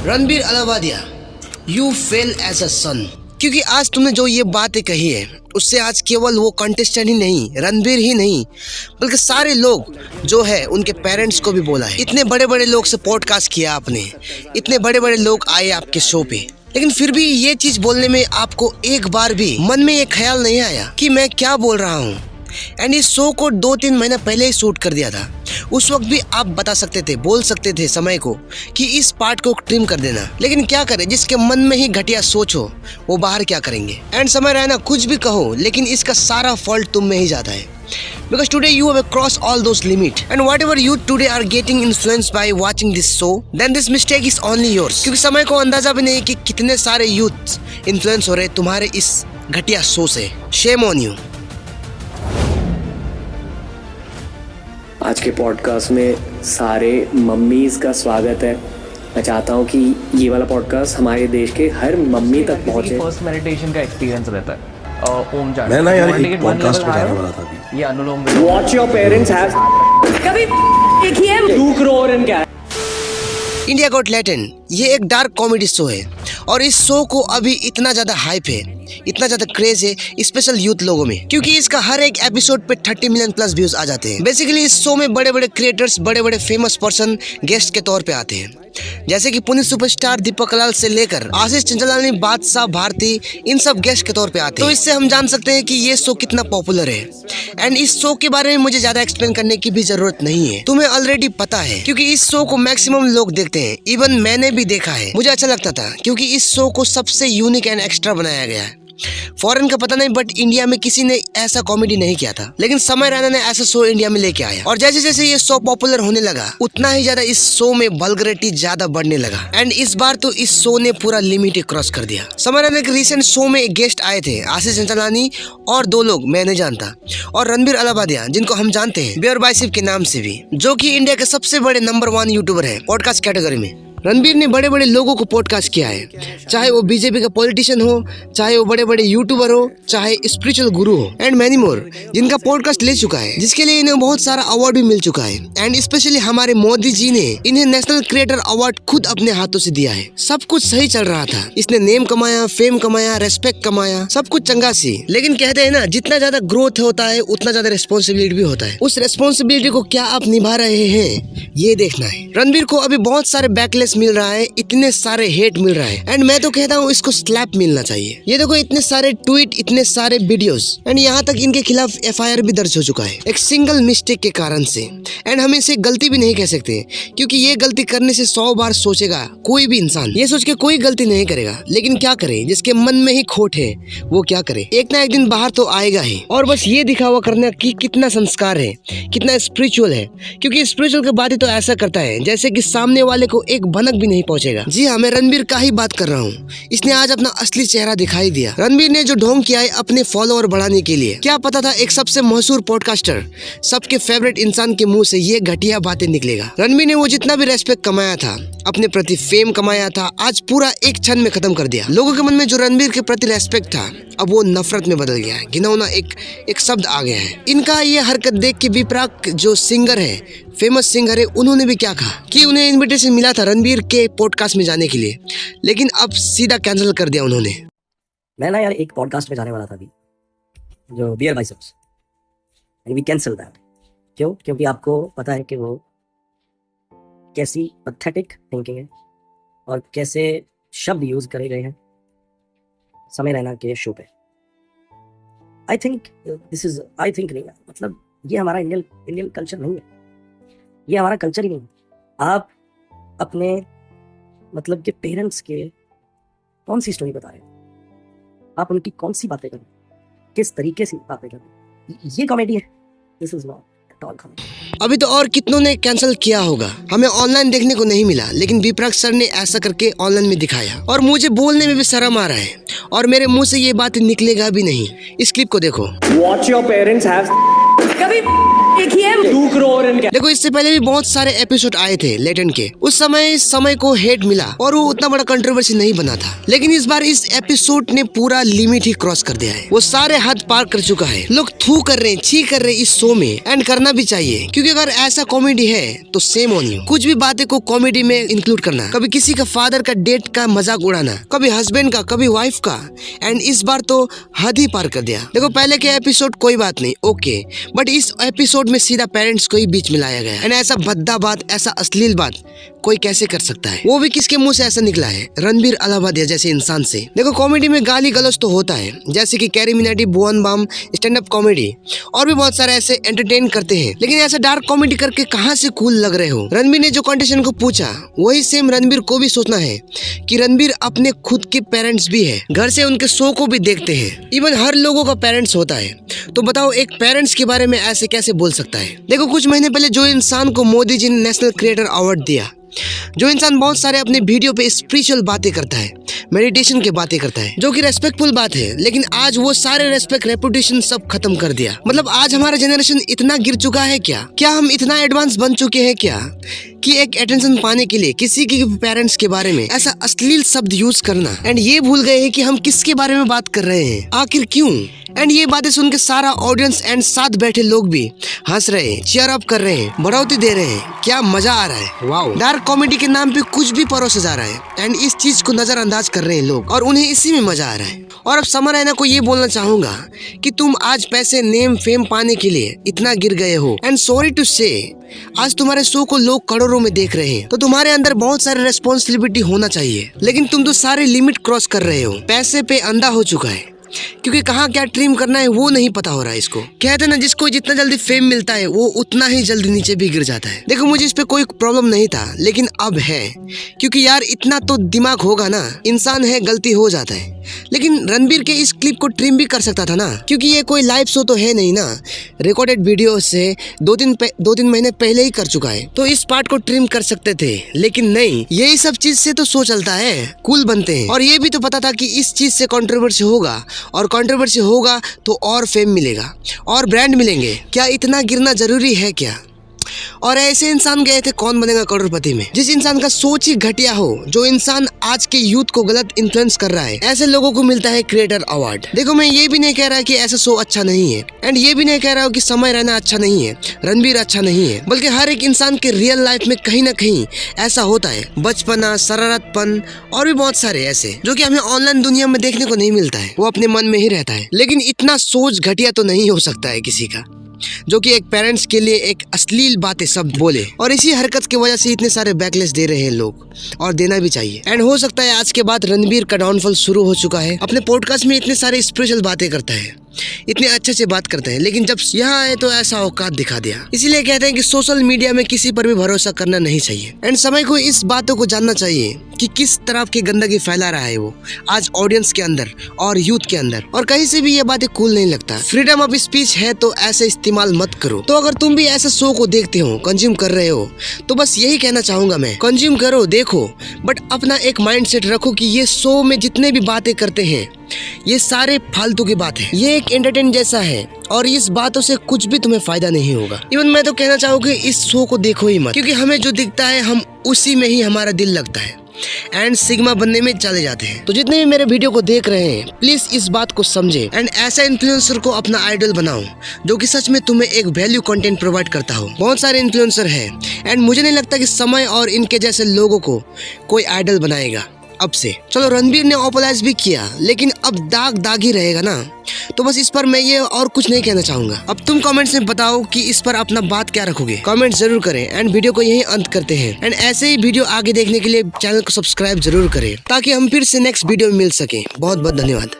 Ranbir Allahbadia, you fail as a son. क्योंकि आज तुमने जो ये बातें कही है उससे आज केवल वो कंटेस्टेंट ही नहीं, रणबीर ही नहीं, बल्कि सारे लोग जो है उनके पेरेंट्स को भी बोला है। इतने बड़े बड़े लोग से पॉडकास्ट किया आपने, इतने बड़े बड़े लोग आए आपके शो पे, लेकिन फिर भी ये चीज बोलने में आपको एक बार भी मन में ये ख्याल नहीं आया कि मैं क्या बोल रहा हूँ। एंड इस शो को 2-3 महीना पहले ही शूट कर दिया था। उस वक्त भी आप बता सकते थे, बोल सकते थे समय को कि इस पार्ट को ट्रिम कर देना, लेकिन क्या करें, जिसके मन में ही घटिया सोच हो वो बाहर क्या करेंगे। एंड समय रहना कुछ भी कहो, लेकिन इसका सारा फॉल्ट तुम में ही जाता है। Because today you have crossed all those limits, and whatever you today are getting influenced by watching this show, then this mistake is only yours. क्योंकि समय को अंदाजा भी नहीं कि कितने सारे यूथ इन्फ्लुएंस हो रहे तुम्हारे इस घटिया शो से। Shame on you. आज के पॉडकास्ट में सारे मम्मीज का स्वागत है। मैं चाहता हूँ कि ये वाला पॉडकास्ट हमारे देश के हर मम्मी तक पहुँचे। फर्स्ट मेडिटेशन का एक्सपीरियंस रहता है। ओम जान मैं ना यार एक पॉडकास्ट पे जाने वाला था अभी। ये अनुलोम Watch your parents have कभी देखी है 2 crore in cash। India got talent ये एक डार्क कॉमेडी शो है और इस शो को अभी इतना ज़्यादा हाइप है, इतना ज़्यादा क्रेज है स्पेशल यूथ लोगों में, क्योंकि इसका हर एक एपिसोड पे 30 मिलियन प्लस व्यूज आ जाते हैं। बेसिकली इस शो में बड़े बड़े क्रिएटर्स, बड़े बड़े फेमस पर्सन गेस्ट के तौर पे आते हैं, जैसे कि पुनीत सुपरस्टार दीपक कलाल से लेकर आशीष चंचलानी, बादशाह, भारती, इन सब गेस्ट के तौर पे आते हैं। तो इससे हम जान सकते हैं कि ये शो कितना पॉपुलर है। एंड इस शो के बारे में मुझे ज्यादा एक्सप्लेन करने की भी जरूरत नहीं है, तुम्हें ऑलरेडी पता है, क्योंकि इस शो को मैक्सिमम लोग देखते हैं। इवन मैंने भी देखा है, मुझे अच्छा लगता था, क्योंकि इस शो को सबसे यूनिक एंड एक्स्ट्रा बनाया गया है। फॉरेन का पता नहीं, बट इंडिया में किसी ने ऐसा कॉमेडी नहीं किया था, लेकिन समय रैना ने ऐसा शो इंडिया में लेके आया। और जैसे जैसे ये शो पॉपुलर होने लगा, उतना ही ज्यादा इस शो में वल्गैरिटी ज्यादा बढ़ने लगा। एंड इस बार तो इस शो ने पूरा लिमिट ही क्रॉस कर दिया। समय रैना के रिसेंट शो में एक गेस्ट आए थे, आशीष चंचलानी और 2 लोग मैं नहीं जानता, और रणबीर अलावादिया, जिनको हम जानते हैं बियर बाइसेप के नाम से भी, जो कि इंडिया के सबसे बड़े नंबर 1 यूट्यूबर है पॉडकास्ट कैटेगरी में। रणबीर ने बड़े बड़े लोगों को पॉडकास्ट किया है, चाहे वो बीजेपी का पॉलिटिशियन हो, चाहे वो बड़े बड़े यूट्यूबर हो, चाहे स्पिरिचुअल गुरु हो, एंड मैनी मोर, जिनका पॉडकास्ट ले चुका है, जिसके लिए इन्हें बहुत सारा अवार्ड भी मिल चुका है। एंड स्पेशली हमारे मोदी जी ने इन्हें नेशनल क्रिएटर अवार्ड खुद अपने हाथों से दिया है। सब कुछ सही चल रहा था, इसने नेम कमाया, फेम कमाया, रेस्पेक्ट कमाया, सब कुछ चंगा सी। लेकिन कहते हैं ना, जितना ज्यादा ग्रोथ होता है उतना ज्यादा रिस्पॉन्सिबिलिटी भी होता है। उस रिस्पॉन्सिबिलिटी को क्या आप निभा रहे हैं, ये देखना है। रणबीर को अभी बहुत सारे बैकलेस मिल रहा है, इतने सारे हेट मिल रहा है, एंड मैं तो कहता हूँ इसको स्लैप मिलना चाहिए। ये देखो, इतने सारे ट्वीट, इतने सारे वीडियोस, एंड यहाँ तक इनके खिलाफ FIR भी दर्ज हो चुका है, एक सिंगल मिस्टेक के कारण से। एंड हम इसे गलती भी नहीं कह सकते, क्योंकि ये गलती करने से 100 बार सोचेगा कोई भी इंसान, ये सोच के कोई गलती नहीं करेगा। लेकिन क्या करे, जिसके मन में ही खोट है वो क्या करे, एक ना एक दिन बाहर तो आएगा ही। और बस ये दिखावा करना कि कितना संस्कार है, कितना स्पिरिचुअल है, क्योंकि स्पिरिचुअल की बातें तो ऐसा करता है जैसे कि सामने वाले को एक भनक भी नहीं पहुंचेगा। जी हाँ, मैं रणबीर का ही बात कर रहा हूँ। इसने आज अपना असली चेहरा दिखाई दिया। रणबीर ने जो ढोंग किया है अपने फॉलोअर बढ़ाने के लिए, क्या पता था एक सबसे मशहूर पॉडकास्टर, सबके फेवरेट इंसान के मुंह से ये घटिया बातें निकलेगा। रणबीर ने वो जितना भी रेस्पेक्ट कमाया था, अपने प्रति फेम कमाया था, आज पूरा एक क्षण में खत्म कर दिया। लोगों के मन में जो रणबीर के प्रति रेस्पेक्ट था, अब वो नफरत में बदल गया है, घिनौना एक शब्द आ गया है। इनका ये हरकत देख के विपराग जो सिंगर है, फेमस सिंगर है, उन्होंने भी क्या कहा कि उन्हें इनविटेशन मिला था रणबीर के पॉडकास्ट में जाने के लिए, लेकिन अब सीधा कैंसिल कर दिया उन्होंने। मैं ना यार एक पॉडकास्ट में जाने वाला था अभी, जो bear biceps, and we cancel that. क्यों? क्योंकि आपको पता है कि वो कैसी पैथेटिक थिंकिंग है और कैसे शब्द यूज करे गए हैं समय रैना के शो पे। आई थिंक नहीं, मतलब ये हमारा इंडियन कल्चर नहीं है, ये हमारा कल्चर ही नहीं है। आप अपने मतलब के पेरेंट्स के कौन सी स्टोरी बता रहे हैं, आप उनकी कौन सी बातें कर रहे हैं, किस तरीके से बातें कर रहे हैं, ये कॉमेडी है। This is not at all comedy. अभी तो और कितनों ने कैंसिल किया होगा, हमें ऑनलाइन देखने को नहीं मिला, लेकिन विपराग सर ने ऐसा करके ऑनलाइन में दिखाया, और मुझे बोलने में भी शर्म आ रहा है, और मेरे मुंह से ये बात निकलेगा भी नहीं। इस क्लिप को देखो। Watch your parents have कभी 2 करोड़ इनके। देखो इससे पहले भी बहुत सारे एपिसोड आए थे लेटेंट के, उस समय को हेट मिला और वो उतना बड़ा कंट्रोवर्सी नहीं बना था। लेकिन इस बार इस एपिसोड ने पूरा लिमिट ही क्रॉस कर दिया है, वो सारे हद पार कर चुका है। लोग थू कर रहे हैं, छी कर रहे हैं इस शो में, एंड करना भी चाहिए क्योंकि अगर ऐसा कॉमेडी है तो सेम ऑन यू। कुछ भी बातें को कॉमेडी में इंक्लूड करना, कभी किसी का फादर का डेट का मजाक उड़ाना, कभी हस्बैंड का, कभी वाइफ का, एंड इस बार तो हद ही पार कर दिया। देखो पहले के एपिसोड कोई बात नहीं, ओके, बट इस एपिसोड में सीधा पेरेंट्स को ही बीच में लाया गया, एंड ऐसा भद्दा बात, ऐसा अश्लील बात कोई कैसे कर सकता है? वो भी किसके मुंह से ऐसा निकला है? रणबीर अलाहाबादिया जैसे इंसान से। देखो कॉमेडी में गाली गलौज तो होता है, जैसे कि कैरी मिनाटी, भुवन बाम, स्टैंड अप कॉमेडी और भी बहुत सारे ऐसे एंटरटेन करते हैं, लेकिन ऐसा डार्क कॉमेडी करके कहाँ से कूल लग रहे हो? रणबीर ने जो कंडीशन को पूछा वही सेम रणबीर को भी सोचना है कि रणबीर अपने खुद के पेरेंट्स भी है, घर से उनके शो को भी देखते हैं। इवन हर लोगों का पेरेंट्स होता है, तो बताओ एक पेरेंट्स के बारे में ऐसे कैसे बोल सकता है? देखो कुछ महीने पहले जो इंसान को मोदी जी ने नेशनल क्रिएटर अवार्ड दिया, जो इंसान बहुत सारे अपने वीडियो पे स्पिरिचुअल बातें करता है, मेडिटेशन की बातें करता है, जो कि रेस्पेक्टफुल बात है, लेकिन आज वो सारे रेस्पेक्ट, रेपुटेशन सब खत्म कर दिया। मतलब आज हमारा जनरेशन इतना गिर चुका है क्या हम इतना एडवांस बन चुके हैं क्या कि एक अटेंशन पाने के लिए किसी के पेरेंट्स के बारे में ऐसा अश्लील शब्द यूज करना, एंड ये भूल गए हैं कि हम किसके बारे में बात कर रहे हैं, आखिर क्यों? एंड ये बातें सुन के सारा ऑडियंस एंड साथ बैठे लोग भी हंस रहे हैं, चीयर अप कर रहे हैं, बढ़ोतरी दे रहे हैं, क्या मजा आ रहा है। वाओ, डार्क कॉमेडी के नाम पे कुछ भी परोसा जा रहा है एंड इस चीज को नजरअंदाज कर रहे हैं लोग, और उन्हें इसी में मजा आ रहा है। और अब समर रैना को ये बोलना चाहूंगा कि तुम आज पैसे, नेम, फेम पाने के लिए इतना गिर गए हो, एंड सॉरी टू से आज तुम्हारे शो को लोग करोड़ों में देख रहे हैं, तो तुम्हारे अंदर बहुत सारे रेस्पॉन्सिबिलिटी होना चाहिए, लेकिन तुम तो सारे लिमिट क्रॉस कर रहे हो। पैसे पे अंधा हो चुका है, क्योंकि कहाँ क्या ट्रिम करना है वो नहीं पता हो रहा है इसको। कहते ना, जिसको जितना जल्दी फेम मिलता है वो उतना ही जल्दी नीचे भी गिर जाता है। देखो मुझे इस पे कोई प्रॉब्लम नहीं था, लेकिन अब है, क्योंकि यार इतना तो दिमाग होगा ना, इंसान है, गलती हो जाता है। लेकिन रणबीर के इस क्लिप को ट्रिम भी कर सकता था ना, क्योंकि ये कोई लाइव शो तो है नहीं ना, रिकॉर्डेड वीडियो से 2-3 महीने पहले ही कर चुका है, तो इस पार्ट को ट्रिम कर सकते थे। लेकिन नहीं, यही सब चीज से तो शो चलता है, कूल बनते हैं, और ये भी तो पता था कि इस चीज से कंट्रोवर्सी होगा, और कंट्रोवर्सी होगा तो और फेम मिलेगा और ब्रांड मिलेंगे। क्या इतना गिरना जरूरी है क्या? और ऐसे इंसान गए थे कौन बनेगा करोड़पति में, जिस इंसान का सोच ही घटिया हो, जो इंसान आज के यूथ को गलत इन्फ्लुएंस कर रहा है, ऐसे लोगों को मिलता है क्रिएटर अवार्ड। देखो मैं ये भी नहीं कह रहा कि ऐसा शो अच्छा नहीं है, एंड ये भी नहीं कह रहा हूँ कि समय रैना अच्छा नहीं है, रणबीर अच्छा नहीं है, बल्कि हर एक इंसान के रियल लाइफ में कहीं ना कहीं ऐसा होता है, बचपना, शरारतपन और भी बहुत सारे ऐसे, जो कि हमें ऑनलाइन दुनिया में देखने को नहीं मिलता है, वो अपने मन में ही रहता है। लेकिन इतना सोच घटिया तो नहीं हो सकता है किसी का, जो कि एक पेरेंट्स के लिए एक अश्लील बातें शब्द बोले, और इसी हरकत की वजह से इतने सारे बैकलेस दे रहे हैं लोग, और देना भी चाहिए। एंड हो सकता है आज के बाद रणबीर का डाउनफॉल शुरू हो चुका है। अपने पॉडकास्ट में इतने सारे स्पिरिचुअल बातें करता है, इतने अच्छे से बात करते हैं, लेकिन जब यहाँ आए तो ऐसा औकात दिखा दिया। इसीलिए कहते हैं कि सोशल मीडिया में किसी पर भी भरोसा करना नहीं चाहिए, एंड समय को इस बातों को जानना चाहिए कि किस तरह की गंदगी फैला रहा है वो आज ऑडियंस के अंदर और यूथ के अंदर, और कहीं से भी ये बातें कूल नहीं लगता। फ्रीडम ऑफ स्पीच है तो ऐसे इस्तेमाल मत करो। तो अगर तुम भी ऐसे शो को देखते हो, कंज्यूम कर रहे हो, तो बस यही कहना चाहूंगा मैं, कंज्यूम करो, देखो, बट अपना एक माइंडसेट रखो कि ये शो में जितने भी बातें करते हैं ये सारे फालतू की बात है, ये एक एंटरटेन जैसा है, और इस बातों से कुछ भी तुम्हें फायदा नहीं होगा। इवन मैं तो कहना चाहूँगी इस शो को देखो ही मत, क्योंकि हमें जो दिखता है हम उसी में ही हमारा दिल लगता है एंड सिग्मा बनने में चले जाते हैं। तो जितने भी मेरे वीडियो को देख रहे हैं, प्लीज इस बात को समझे एंड ऐसा इन्फ्लुएंसर को अपना आइडल बनाओ जो कि सच में तुम्हें एक वैल्यू कंटेंट प्रोवाइड करता हो। बहुत सारे इन्फ्लुएंसर हैं, एंड मुझे नहीं लगता कि समय और इनके जैसे लोगों को कोई आइडल बनाएगा अब से। चलो रणबीर ने ऑपोलाइज भी किया, लेकिन अब दाग ही रहेगा ना, तो बस इस पर मैं ये और कुछ नहीं कहना चाहूंगा। अब तुम कमेंट्स में बताओ कि इस पर अपना बात क्या रखोगे, कमेंट जरूर करें, एंड वीडियो को यहीं अंत करते हैं। एंड ऐसे ही वीडियो आगे देखने के लिए चैनल को सब्सक्राइब जरूर करें, ताकि हम फिर से नेक्स्ट वीडियो में मिल सके। बहुत बहुत धन्यवाद।